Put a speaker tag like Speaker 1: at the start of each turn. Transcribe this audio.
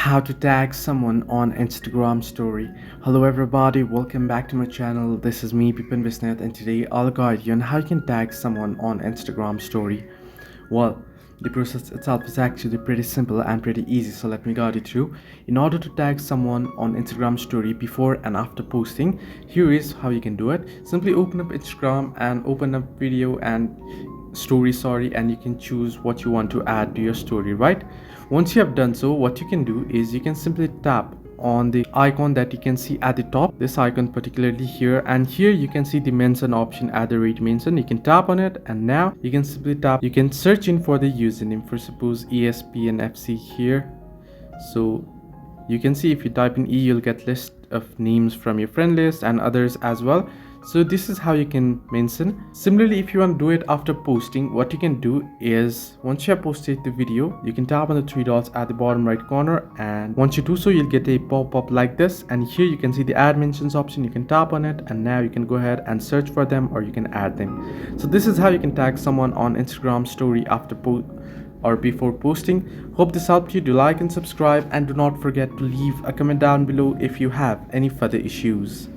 Speaker 1: How to tag someone on Instagram story. Hello everybody, welcome back to my channel. This is me Pipin Visnath, and today I'll guide you on how you can tag someone on Instagram story. Well, the process itself is actually pretty simple and pretty easy, so let me guide you through. In order to tag someone on Instagram story before and after posting, here is how you can do it. Simply open up Instagram and open up video and story, and you can choose what you want to add to your story. Right, once you have done so, what you can do is you can simply tap on the icon that you can see at the top, this icon particularly here, and here you can see the mention option at the rate mention. You can tap on it, and now you can simply tap, you can search in for the username, for suppose ESPNFC here. So you can see if you type in you'll get list of names from your friend list and others as well. So this is how you can mention. Similarly, if you want to do it after posting, what you can do is once you have posted the video, you can tap on the three dots at the bottom right corner, and once you do so, you'll get a pop-up like this, and here you can see the add mentions option. You can tap on it, and now you can go ahead and search for them, or you can add them. So this is how you can tag someone on Instagram story after or before posting. Hope this helped you. Do like and subscribe, and do not forget to leave a comment down below if you have any further issues.